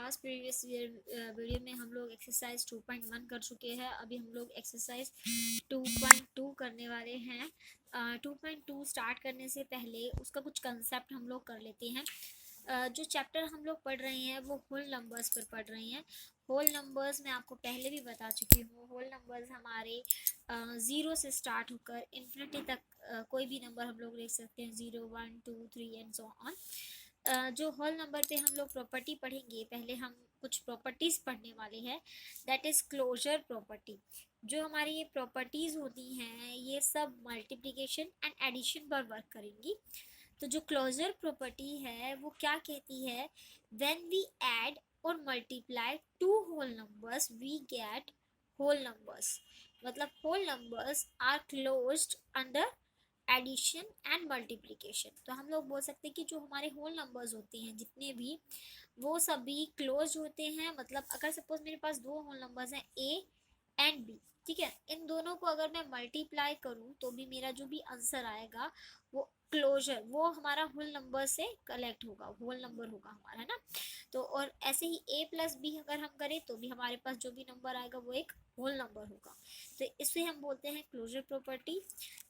Last previous video में हम लोग एक्सरसाइज 2.1 कर चुके हैं। अभी हम लोग एक्सरसाइज 2.2 करने वाले हैं। 2.2 स्टार्ट करने से पहले उसका कुछ कंसेप्ट हम लोग कर लेते हैं। जो चैप्टर हम लोग पढ़ रहे हैं वो होल नंबर्स पर पढ़ रहे हैं। होल नंबर्स मैं आपको पहले भी बता चुकी हूँ। होल नंबर्स हमारे 0 से स्टार्ट होकर इन्फिनिटी तक कोई भी नंबर हम लोग लिख सकते हैं, 0 1 2 3 एंड सो ऑन। जो होल नंबर पे हम लोग प्रॉपर्टी पढ़ेंगे, पहले हम कुछ प्रॉपर्टीज पढ़ने वाले हैं, दैट इज क्लोजर प्रॉपर्टी। जो हमारी ये प्रॉपर्टीज होती हैं ये सब मल्टीप्लिकेशन एंड एडिशन पर वर्क करेंगी। तो जो क्लोजर प्रॉपर्टी है वो क्या कहती है, व्हेन वी ऐड और multiply two whole numbers we get whole numbers. मतलब whole numbers are closed under addition and multiplication. तो हम लोग बोल सकते हैं कि जो हमारे होल नंबर्स होते हैं जितने भी, वो सभी क्लोज होते हैं। मतलब अगर सपोज मेरे पास दो होल नंबर्स हैं ए एंड बी, ठीक है, इन दोनों को अगर मैं मल्टीप्लाई करूं तो भी मेरा जो भी आंसर आएगा वो क्लोजर, वो हमारा होल नंबर से कलेक्ट होगा, होल नंबर होगा हमारा, है ना। तो और ऐसे ही ए प्लस बी अगर हम करें तो भी हमारे पास जो भी नंबर आएगा वो एक होल नंबर होगा। तो इसे हम बोलते हैं क्लोजर प्रॉपर्टी।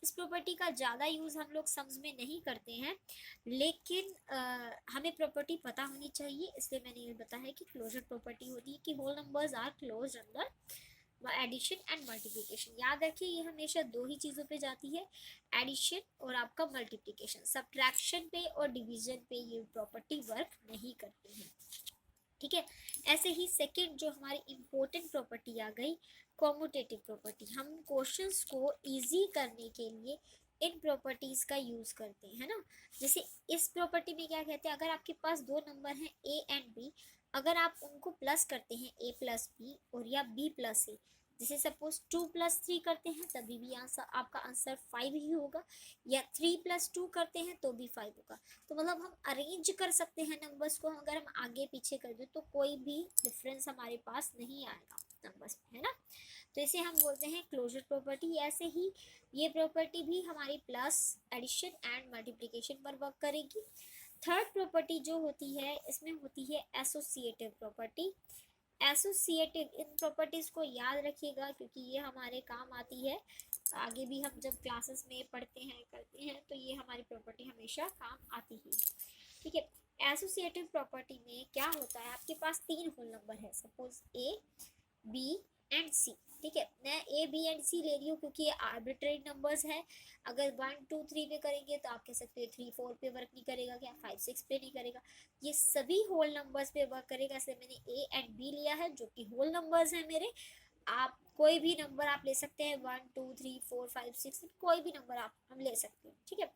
इस प्रॉपर्टी का ज़्यादा यूज़ हम लोग सम्स में नहीं करते हैं, लेकिन हमें प्रॉपर्टी पता होनी चाहिए, इसलिए मैंने ये बताया है कि क्लोजर प्रॉपर्टी होती है कि whole numbers are closed under addition and multiplication. याद रखिए ये हमेशा दो ही चीज़ों पे जाती है, एडिशन और आपका मल्टीप्लिकेशन। सब्ट्रैक्शन पे और डिवीजन पे ये प्रॉपर्टी वर्क नहीं करती है, ठीक है। ऐसे ही सेकंड जो हमारी इंपॉर्टेंट प्रॉपर्टी आ गई, कॉम्यूटेटिव प्रॉपर्टी। हम क्वेश्चंस को इजी करने के लिए इन प्रॉपर्टीज का यूज करते हैं, है ना। जैसे इस प्रॉपर्टी में क्या कहते हैं, अगर आपके पास दो नंबर हैं ए एंड बी, अगर आप उनको प्लस करते हैं ए प्लस बी और या बी प्लस ए, जैसे सपोज 2 + 3 करते हैं तभी भी आंसर आपका आंसर 5 ही होगा, या 3 + 2 करते हैं तो भी 5 होगा। तो मतलब हम अरेंज कर सकते हैं नंबर्स को, अगर हम आगे पीछे कर दें तो कोई भी डिफरेंस हमारे पास नहीं आएगा नंबर्स में, है ना। तो इसे हम बोलते हैं क्लोजर प्रॉपर्टी। ऐसे ही ये प्रॉपर्टी भी हमारी प्लस, एडिशन एंड मल्टीप्लिकेशन पर वर्क करेगी। थर्ड प्रॉपर्टी जो होती है इसमें होती है एसोसिएटिव प्रॉपर्टी। एसोसिएटिव, इन प्रॉपर्टीज को याद रखिएगा क्योंकि ये हमारे काम आती है। आगे भी हम जब क्लासेस में पढ़ते हैं करते हैं तो ये हमारी प्रॉपर्टी हमेशा काम आती ही, ठीक है। एसोसिएटिव प्रॉपर्टी में क्या होता है, आपके पास तीन होल नंबर है, सपोज ए बी एंड सी, ठीक है। मैं ए बी एंड सी ले रही हूँ क्योंकि ये आर्बिट्रेरी नंबर्स है। अगर 1 2 3 पे करेंगे तो आप कह सकते हो 3 4 पे वर्क नहीं करेगा, क्या 5 6 पे नहीं करेगा, ये सभी होल नंबर्स पे वर्क करेगा। इसलिए मैंने ए एंड बी लिया है जो कि होल नंबर्स हैं मेरे। आप कोई भी नंबर आप ले सकते हैं, 1 2 3 4 5 6, कोई भी नंबर आप हम ले सकते हैं, ठीक है।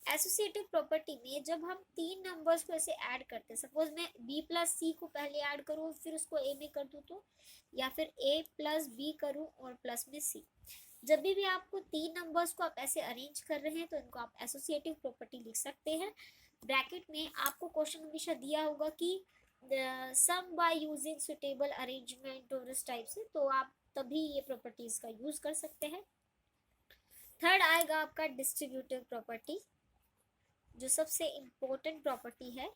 एसोसिएटिव प्रॉपर्टी में जब हम तीन नंबर्स को ऐसे ऐड करते हैं, सपोज मैं बी प्लस सी को पहले ऐड करूँ फिर उसको ए में कर दूँ तो, या फिर ए प्लस बी करूँ और प्लस में सी, जब भी आपको तीन नंबर्स को आप ऐसे अरेंज कर रहे हैं तो इनको आप एसोसिएटिव प्रॉपर्टी लिख सकते हैं। ब्रैकेट में आपको क्वेश्चन हमेशा दिया होगा कि सम बाय यूजिंग सुटेबल अरेंजमेंट और इस टाइप से, तो आप तभी ये प्रॉपर्टीज का यूज कर सकते हैं। थर्ड आएगा आपका डिस्ट्रीब्यूटिव प्रॉपर्टी, जो सबसे इंपॉर्टेंट प्रॉपर्टी है।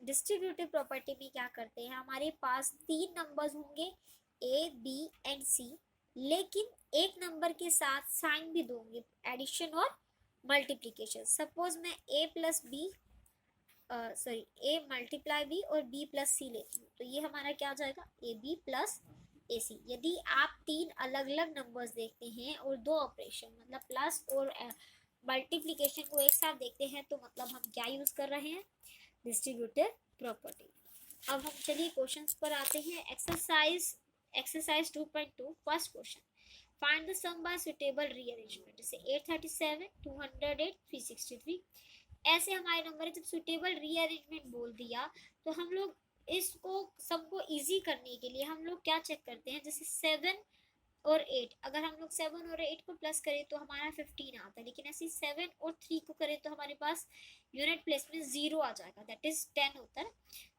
डिस्ट्रीब्यूटिव प्रॉपर्टी में क्या करते हैं, हमारे पास तीन नंबर्स होंगे ए बी एंड सी, लेकिन एक नंबर के साथ साइन भी दोगे, एडिशन और मल्टीप्लिकेशन। सपोज मैं ए plus B sorry A multiply B और बी प्लस सी लेती हूँ तो ये हमारा क्या हो जाएगा, ए बी प्लस ए सी। यदि आप तीन अलग अलग नंबर्स देखते हैं और दो ऑपरेशन मतलब प्लस और मल्टीप्लिकेशन को एक साथ देखते हैं तो मतलब हम क्या यूज कर रहे हैं, डिस्ट्रीब्यूटिव प्रॉपर्टी। अब हम चलिए क्वेश्चंस पर आते हैं। Exercise 2.2 first question, find the sum by suitable rearrangement. जैसे 837 208 363 ऐसे हमारे नंबर है। जब सुटेबल रीअरेंजमेंट बोल दिया तो हम लोग इसको सबको इजी करने के लिए हम लोग क्या चेक करते हैं, जैसे 7 और 8, अगर हम लोग 7 और 8 को प्लस करें तो हमारा 15 आता है, लेकिन ऐसे 7 और 3 को करें तो हमारे पास यूनिट प्लेस में 0 आ जाएगा, दैट इज 10 होता है।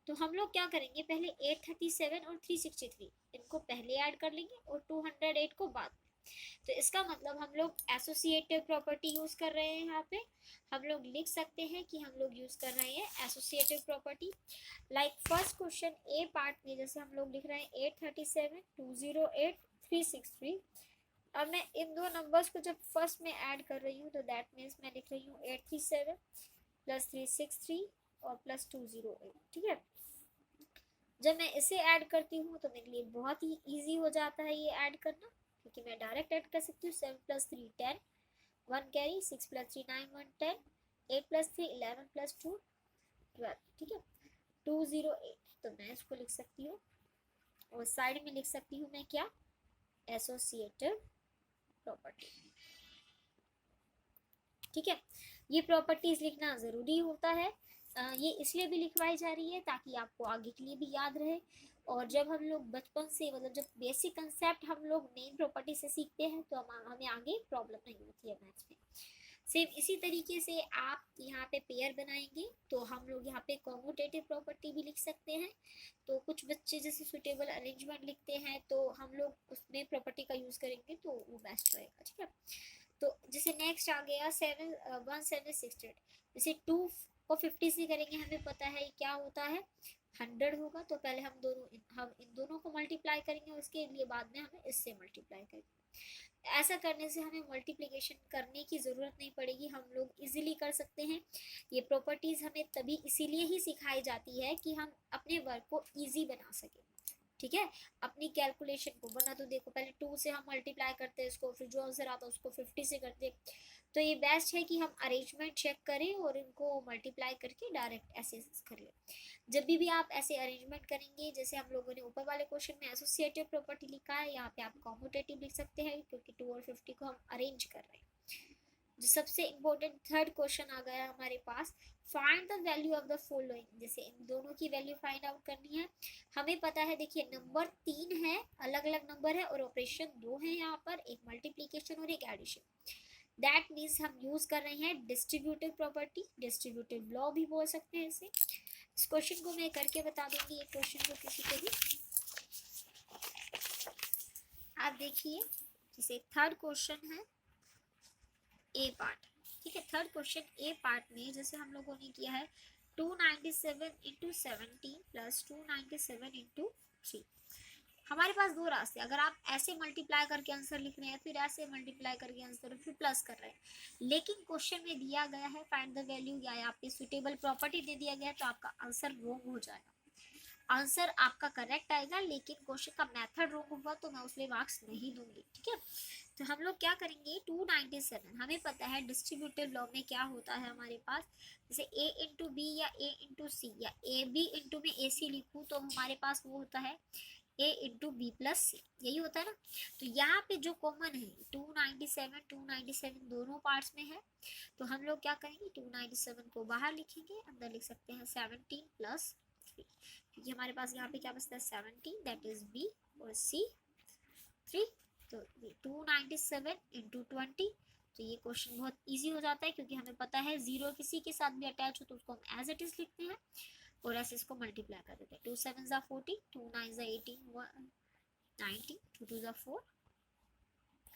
तो हम लोग क्या करेंगे, पहले 837 और 363 इनको पहले ऐड कर लेंगे और 208 को बाद। तो इसका मतलब हम लोग एसोसिएटिव प्रॉपर्टी यूज कर रहे हैं। यहाँ पे हम लोग लिख सकते हैं कि हम लोग यूज कर रहे हैं associative property. Like first question A part में जैसे हम लोग लिख रहे हैं 837 208 363। अब मैं इन दो नंबर्स को जब फर्स्ट में ऐड कर रही हूँ तो दैट मीन्स मैं लिख रही हूँ 837 प्लस 363 और प्लस 208। ठीक है, जब मैं इसे ऐड करती हूँ तो मेरे लिए बहुत ही ईजी हो जाता है ये ऐड करना, क्योंकि मैं डायरेक्ट ऐड कर सकती हूँ। 7 plus 3 10, 1 carry, 6 plus 3 9 1 10, 8 plus 3 11 plus 2 12। ठीक है, 208 तो मैं इसको लिख सकती हूँ और साइड में लिख सकती हूँ मैं क्या, एसोसिएटिव प्रॉपर्टी। ठीक है, ये प्रॉपर्टीज लिखना ज़रूरी होता है। ये इसलिए भी लिखवाई जा रही है ताकि आपको आगे के लिए भी याद रहे। और जब हम लोग बचपन से मतलब जब बेसिक कंसेप्ट हम लोग मेन प्रॉपर्टी से सीखते हैं तो हमें आगे प्रॉब्लम नहीं होती है मैथ्स में। सेम इसी तरीके से आप यहाँ पे पेयर बनाएंगे तो हम लोग यहाँ पे कॉम्यूटेटिव प्रॉपर्टी भी लिख सकते हैं। तो कुछ बच्चे जैसे सुटेबल अरेंजमेंट लिखते हैं तो हम लोग उसमें प्रॉपर्टी का यूज़ करेंगे तो वो बेस्ट रहेगा। ठीक है, तो जैसे नेक्स्ट आ गया 1 7 6 जैसे 2 को 50 से करेंगे, हमें पता है क्या होता है 100 होगा। तो पहले हम इन दोनों को मल्टीप्लाई करेंगे, उसके लिए बाद में हमें इससे मल्टीप्लाई करेंगे। ऐसा करने से हमें मल्टीप्लिकेशन करने की ज़रूरत नहीं पड़ेगी, हम लोग इजीली कर सकते हैं। ये प्रॉपर्टीज़ हमें तभी इसीलिए ही सिखाई जाती है कि हम अपने वर्क को ईजी बना सकें। ठीक है, अपनी कैलकुलेशन को बना तो देखो पहले 2 से हम मल्टीप्लाई करते हैं इसको, फिर जो आंसर आता है उसको 50 से करते हैं। तो ये बेस्ट है कि हम अरेंजमेंट चेक करें और इनको मल्टीप्लाई करके डायरेक्ट ऐसे कर लें। जब भी आप ऐसे अरेंजमेंट करेंगे, जैसे हम लोगों ने ऊपर वाले क्वेश्चन में एसोसिएटिव प्रॉपर्टी लिखा है, यहाँ पे आप कॉम्यूटेटिव लिख सकते हैं क्योंकि 2 और 50 को हम अरेंज कर रहे हैं। जो सबसे इम्पोर्टेंट थर्ड क्वेश्चन आ गया हमारे पास, find the value of the following. जैसे इन दोनों की वैल्यू फाइंड आउट करनी है। हमें पता है, देखिए नंबर 3 है, अलग अलग नंबर है और ऑपरेशन 2 है यहाँ पर, एक मल्टीप्लीकेशन और एक एडिशन। दैट मीन्स हम यूज कर रहे हैं डिस्ट्रीब्यूटिव प्रॉपर्टी, डिस्ट्रीब्यूटिव लॉ भी बोल सकते हैं इसे। इस क्वेश्चन को मैं करके बता दूंगी, ये क्वेश्चन को किसी को भी। आप देखिए जैसे थर्ड क्वेश्चन है ए पार्ट। ठीक है, थर्ड क्वेश्चन ए पार्ट में जैसे हम लोगों ने किया है 297 इंटू 17 प्लस 297 इंटू 3। हमारे पास दो रास्ते, अगर आप ऐसे मल्टीप्लाई करके आंसर लिख रहे हैं, फिर ऐसे मल्टीप्लाई करके आंसर, फिर प्लस कर रहे हैं। लेकिन क्वेश्चन में दिया गया है फाइंड द वैल्यू या यहाँ पे सुटेबल प्रॉपर्टी दे दिया गया है, तो आपका आंसर रॉन्ग हो जाएगा। आंसर आपका करेक्ट आएगा लेकिन क्वेश्चन का मेथड रॉन्ग होगा तो मैं उसमें मार्क्स नहीं दूंगी। ठीक है, तो हम लोग क्या करेंगे 297, हमें पता है डिस्ट्रीब्यूटिव लॉ में क्या होता है हमारे पास, जैसे a इंटू बी या a इंटू सी या ए बी इंटू में ए सी लिखूँ तो हमारे पास वो होता है a इंटू बी प्लस सी, यही होता है ना। तो यहाँ पे जो कॉमन है 297 दोनों पार्ट्स में है, तो हम लोग क्या करेंगे 297 को बाहर लिखेंगे, अंदर लिख सकते हैं 17 प्लस 3, क्योंकि हमारे पास यहाँ पे क्या बचता है 17, दैट इज बी और सी 3। तो 297 इंटू 20, तो ये क्वेश्चन बहुत इजी हो जाता है क्योंकि हमें पता है जीरो किसी के साथ भी अटैच हो तो उसको हम एज इट इज लिखते हैं और ऐसे इसको मल्टीप्लाई कर देते हैं। 2 7 ज़ा 40, 2 9 ज़ा 18, 90, 2 2 ज़ा 4,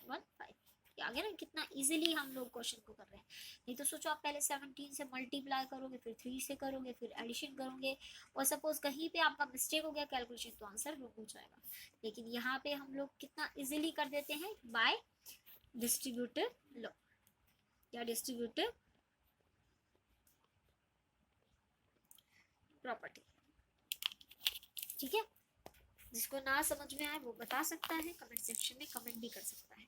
1 5। आ गया ना, कितना इजीली हम लोग क्वेश्चन को कर रहे हैं। नहीं तो सोचो आप पहले 17 से मल्टीप्लाई करोगे, फिर 3 से करोगे, फिर एडिशन करोगे और सपोज कहीं पे आपका मिस्टेक हो गया कैलकुलेशन तो आंसर रॉन्ग हो जाएगा। लेकिन यहाँ पे हम लोग कितना इजीली कर देते हैं बाय डिस्ट्रीब्यूटिव लॉ या डिस्ट्रीब्यूटिव प्रॉपर्टी। ठीक है, जिसको ना समझ में आए वो बता सकता है, कमेंट सेक्शन में कमेंट भी कर सकता है।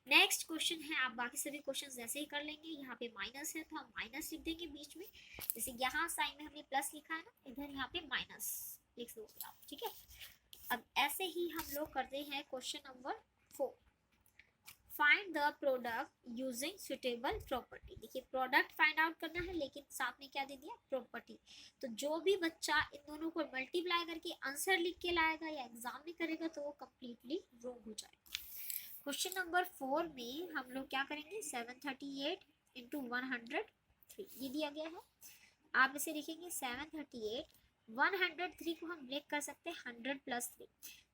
नेक्स्ट क्वेश्चन है, आप बाकी सभी क्वेश्चन जैसे ही कर लेंगे। यहाँ पे माइनस है तो हम माइनस लिख देंगे बीच में, जैसे यहाँ साइन में हमने प्लस लिखा है ना, इधर यहाँ पे माइनस लिख दोगे आप। ठीक है, अब ऐसे ही हम लोग करते हैं question number 4, find the product using suitable property. देखिए प्रोडक्ट फाइंड आउट करना है लेकिन साथ में क्या दे दिया, प्रॉपर्टी। तो जो भी बच्चा इन दोनों को मल्टीप्लाई करके आंसर लिख के लाएगा या एग्जाम में करेगा तो वो कम्प्लीटली रॉन्ग हो जाएगा। क्वेश्चन नंबर 4 में हम लोग क्या करेंगे 738 इंटू 103 ये दिया गया है। आप इसे लिखेंगे 738, 103 को हम ब्रेक कर सकते हैं 100 प्लस 3।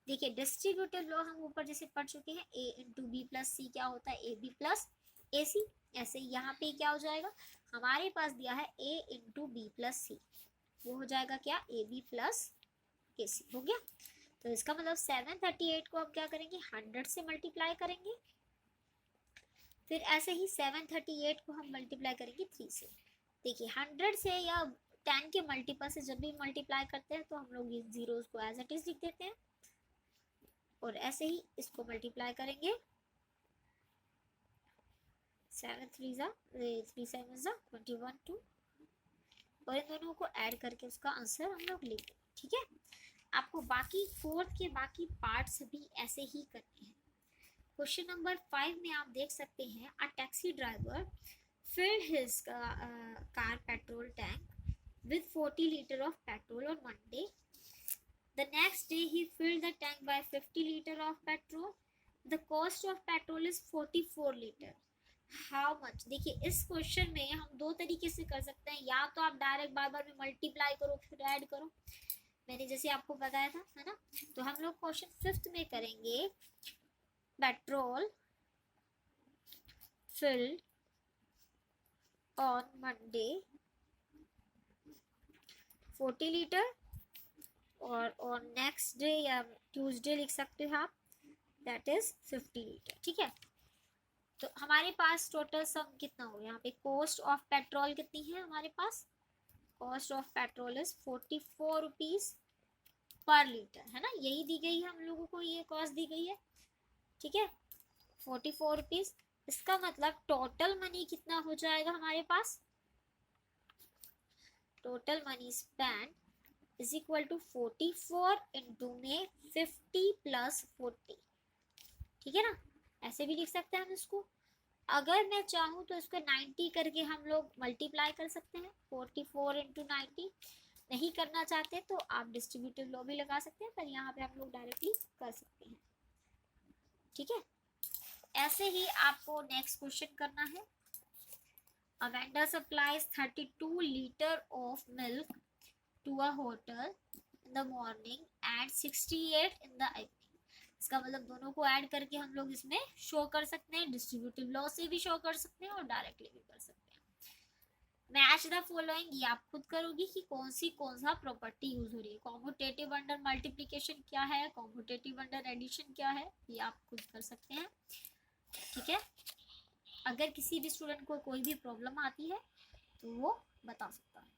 देखिए डिस्ट्रीब्यूटिव लॉ हम ऊपर जैसे पढ़ चुके हैं, ए इंटू बी प्लस सी क्या होता है, ए बी प्लस ए सी। ऐसे यहाँ पे क्या हो जाएगा, हमारे पास दिया है ए इंटू बी प्लस सी, वो हो जाएगा क्या, ए बी प्लस ए सी हो गया। तो इसका मतलब 738 को हम क्या करेंगे, 100 से मल्टीप्लाई करेंगे। फिर ऐसे ही 738 को हम मल्टीप्लाई करेंगे 3 से। देखिए 100 से या 10 के मल्टीपल से जब भी मल्टीप्लाई करते हैं तो हम लोग ये जीरोस को एज इट इज लिख देते हैं, और ऐसे ही इसको मल्टीप्लाई करेंगे, 7 3 जा 3 7 जा 21 2, और इन दोनों को ऐड करके उसका आंसर हम लोग लिख देंगे। ठीक है, आपको बाकी फोर्थ के बाकी पार्ट्स भी ऐसे ही करने हैं। क्वेश्चन नंबर 5 में आप देख सकते हैं, a taxi driver filled his car petrol tank with 40 liter of petrol on Monday. The next day he filled the tank by 50 liter of petrol. The cost of petrol is 44 liter. How much? देखिए इस question में हम दो तरीके से कर सकते हैं, या तो आप डायरेक्ट बार बार में मल्टीप्लाई करो फिर ऐड करो, मैंने जैसे आपको बताया था, है ना। तो हम लोग क्वेश्चन 5th में करेंगे, petrol field on Monday 40 litre, और on next day या ट्यूसडे लिख सकते हो आप, दैट इज 50 लीटर। ठीक है, तो हमारे पास टोटल सम कितना हो, यहाँ पे कॉस्ट ऑफ पेट्रोल कितनी है हमारे पास, cost of petrol is 44 rupees per litre, है ना, यही दी गई है हम लोगों को, ये कॉस्ट दी गई है। ठीक है, 44 रुपीज। इसका मतलब टोटल मनी कितना हो जाएगा हमारे पास, total money spend is equal to 44 into में 50 प्लस 40। ठीक है ना, ऐसे भी लिख सकते हैं हम इसको। अगर मैं चाहूँ तो इसको 90 करके हम लोग मल्टीप्लाई कर सकते हैं, 44 इंटू 90। नहीं करना चाहते तो आप डिस्ट्रीब्यूटिव लॉ भी लगा सकते हैं, पर यहाँ पे हम लोग डायरेक्टली कर सकते हैं। ठीक है, ऐसे ही आपको नेक्स्ट क्वेश्चन करना है। A vendor supplies 32 liter of milk to a hotel in the morning and 68 in the evening. इसका मतलब दोनों को ऐड करके हम लोग इसमें शो कर सकते हैं, डिस्ट्रीब्यूटिव लॉ से भी शो कर सकते हैं और डायरेक्टली भी कर सकते हैं। मैच द फॉलोइंग, ये आप खुद करोगी कि कौन सा प्रॉपर्टी यूज हो रही है। कॉम्पिटेटिव अंडर मल्टीप्लिकेशन क्या है, कॉम्पिटेटिव अंडर एडिशन क्या है, ये आप खुद कर सकते हैं। ठीक है, अगर किसी भी स्टूडेंट को कोई भी प्रॉब्लम आती है तो वो बता सकता है।